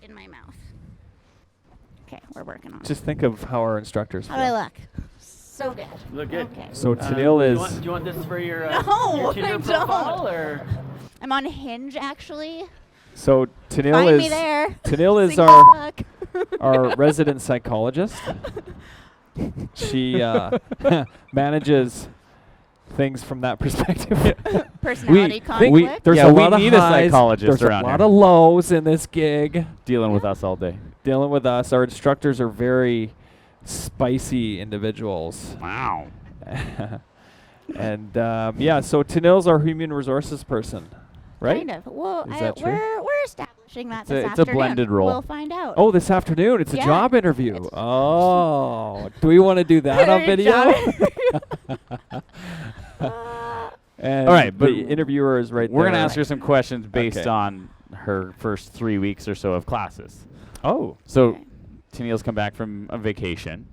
in my mouth. Okay, we're working on it. Just think of how our instructors How do I feel. look? So good. Look good. Okay. So Tennille is... Do you want this for your, No, your Tinder I profile? don't. Or? I'm on Hinge, actually. So Tennille Find is... me there. Tennille is Single our fuck. our resident psychologist. She manages things from that perspective. Personality conflict. There's Yeah, a we lot need of a highs, psychologist there's around a lot here. of lows in this gig. Dealing with us all day. Dealing with us, our instructors are very spicy individuals. Wow. And yeah, so Tennille's our human resources person, right? Kind of. Well, Is that true? we're establishing that It's this a- it's a afternoon. blended role. We'll find out. Oh, this afternoon it's a Yeah. job interview. It's- Oh, do we want to do that on video? Job And All right, but the interviewer is right We're there. going to ask her some questions based Okay. on her first 3 weeks or so of classes. Oh, So Okay. Tennille's come back from a vacation.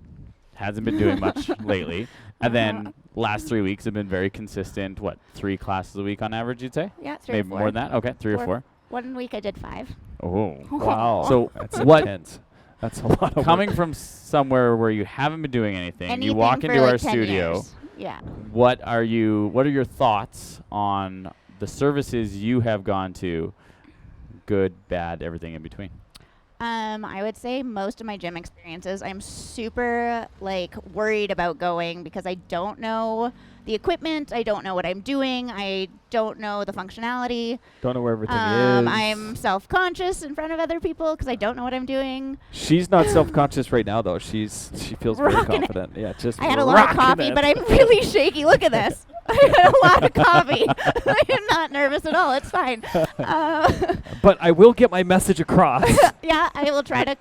Hasn't been doing much lately. And then last 3 weeks have been very consistent. What, 3 classes a week on average, you'd say? Yeah, 3 Maybe or 4. more than that? Okay, 3 or 4. 1 week I did 5. Oh. wow. So that's what- intense. That's a lot of Coming work. from somewhere where you haven't been doing anything, Anything you walk for into like our 10 studio. years. Yeah. What are your thoughts on the services you have gone to? Good, bad, everything in between. I would say most of my gym experiences, I'm super worried about going because I don't know the equipment. I don't know what I'm doing. I don't know the functionality. Don't know where everything is. I'm self-conscious in front of other people because I don't know what I'm doing. She's not self-conscious right now, though. She feels very Rocking it. confident. Yeah, just I had a lot of rocking coffee, it. but I'm really shaky. Look at this. I had a lot of coffee. I am not nervous at all. It's fine. But I will get my message across. Yeah, I will try to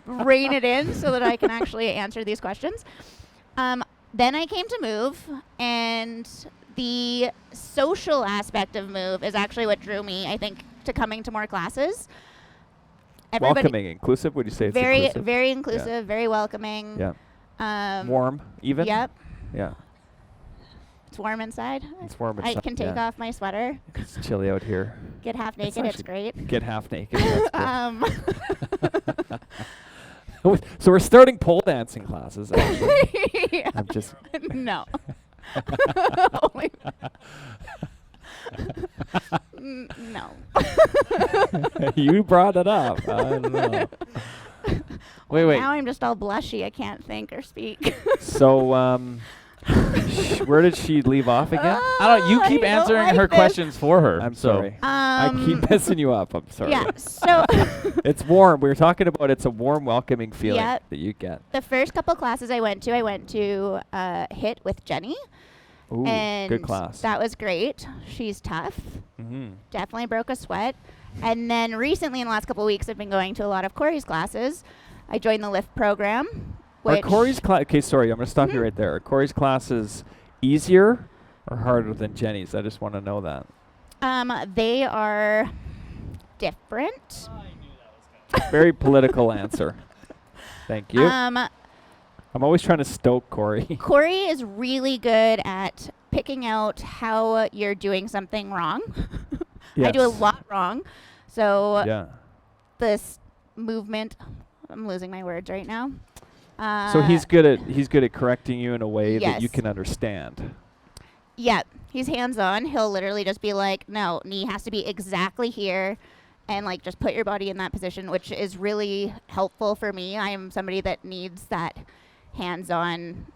rein it in so that I can actually answer these questions. Then I came to MOVE, and the social aspect of MOVE is actually what drew me, I think, to coming to more classes. Welcoming, inclusive. Would you say it's very, inclusive? very inclusive, very welcoming. Yeah. Warm, even. Yep. Yeah. It's warm inside. It's warm I inside, can take yeah. off my sweater, It's chilly out here. get half naked. It's great. Get half naked. That's good. Um, So we're starting pole dancing classes. Actually. yeah. I'm just. No. Only- no. You brought it up. I don't know. Wait. Now I'm just all blushy. I can't think or speak. So, where did she leave off again? I don't. You keep I don't answering like her this. questions for her. I'm so sorry. I keep messing you up. I'm sorry. Yeah. So It's warm. We were talking about it's a warm, welcoming feeling Yep. that you get. the first couple classes I went to HIIT with Jenny, Ooh, and good class. that was great. She's tough. Mm-hmm. Definitely broke a sweat. And then recently, in the last couple of weeks, I've been going to a lot of Cory's classes. I joined the lift program. Are Which Cory's class? Okay, sorry, I'm going to stop you right there. Are Cory's classes easier or harder than Jenny's? I just want to know that. they are different. Very political answer. Thank you. Um, I'm always trying to stoke Cory. Cory is really good at picking out how you're doing something wrong. I do a Yes. lot wrong. So Yeah. this movement, I'm losing my words right now. So he's good at correcting you in a way that you Yes. can understand. Yeah, he's hands-on. He'll literally just be like, no, knee has to be exactly here, and just put your body in that position, which is really helpful for me. I am somebody that needs that hands-on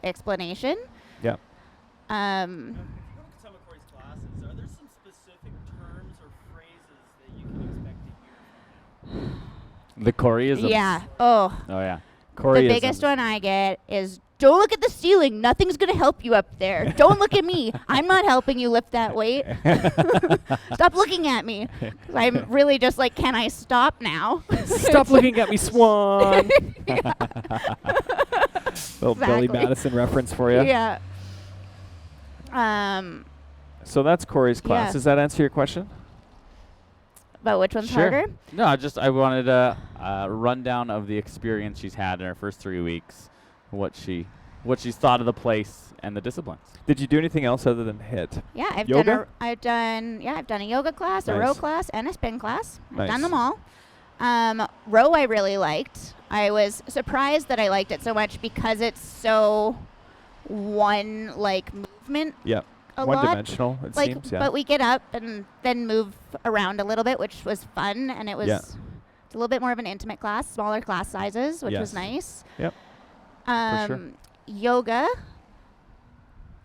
explanation. Yeah. If you look at some of Cory's classes, are there some specific terms or phrases that you can expect to hear from him? the Coryisms. Yeah. Oh, Oh yeah. Cory the biggest one I get is, don't look at the ceiling. Nothing's going to help you up there. Don't look at me. I'm not helping you lift that weight. Stop looking at me. 'Cause I'm really just like, can I stop now? Stop looking at me, Swan. Little Billy Exactly. Madison reference for you. Yeah. So that's Cory's class. Yeah. Does that answer your question? But which one's Sure. harder? No, I wanted a rundown of the experience she's had in her first 3 weeks, what she's thought of the place and the disciplines. Did you do anything else other than HIIT? Yeah, I've Yoga? done a yoga class, a row Nice. class, and a spin class. I've Nice. done them all. Row I really liked. I was surprised that I liked it so much because it's so one like movement Yeah. a lot. One-dimensional, it Like, seems. Yeah. but we get up and then move around a little bit, which was fun, and it was Yeah. it's a little bit more of an intimate class, smaller class sizes, which was Yes. nice. Yep. For sure. Yoga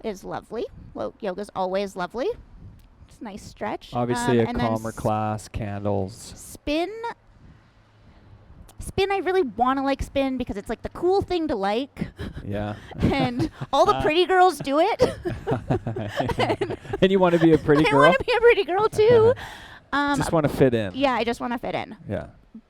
is lovely. Well, yoga's always lovely. It's a nice stretch. Obviously, a and then calmer class, candles. Spin, I really want to like spin because it's like the cool thing to like, Yeah. and all the pretty girls do it. And you want to be a pretty I girl? want to be a pretty girl too. Just want to fit in. Yeah, I just want to fit in. Yeah.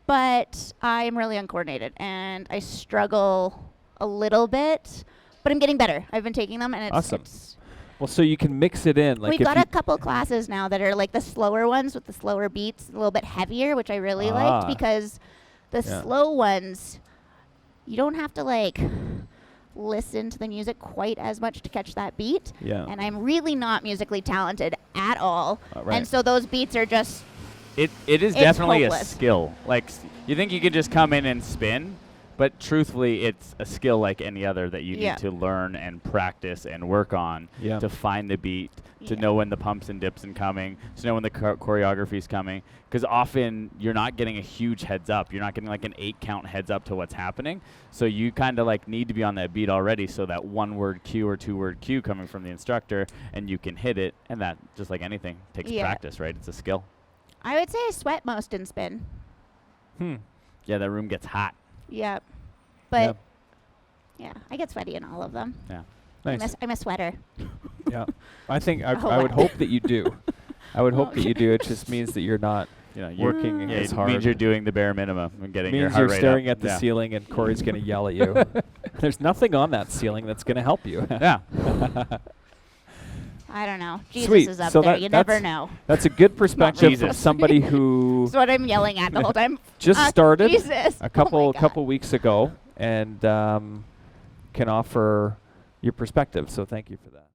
But I'm really uncoordinated, and I struggle a little bit. But I'm getting better. I've been taking them, and it's Awesome. it's Well, so you can mix it in. Like we've if got you a couple classes now that are like the slower ones with the slower beats, a little bit heavier, which I really liked because the Yeah. slow ones, you don't have to like listen to the music quite as much to catch that beat. Yeah. And I'm really not musically talented at all. Right. And so those beats are just It is It's definitely a hopeless. skill. Like you think you can just come in and spin, but truthfully, it's a skill like any other that you Yeah. need to learn and practice and work on Yeah. to find the beat, to Yeah. know when the pumps and dips are coming, to know when the choreography is coming. Because often you're not getting a huge heads up. You're not getting like an 8-count heads up to what's happening. So you kind of like need to be on that beat already, so that 1-word cue or 2-word cue coming from the instructor, and you can hit it. And that, just like anything, takes Yeah. practice, right? It's a skill. I would say I sweat most in spin. Yeah, that room gets hot. Yep. But yeah, I get sweaty in all of them. Yeah. Nice. I'm a sweater. Yeah. I think I Oh, would wow. hope that you do. I would hope that you do. It just means that you're not You know, working yeah, as it hard. means you're doing the bare minimum and getting your means heart you're rate staring up. at the Yeah. ceiling and Corey's going to yell at you. There's nothing on that ceiling that's going to help you. Yeah. I don't know. Jesus Sweet. is up So there. that- You never that's- know. That's a good perspective from Jesus. somebody who That's what I'm yelling at the whole time. just started Jesus. a couple Oh my God. weeks ago and can offer your perspective. So thank you for that.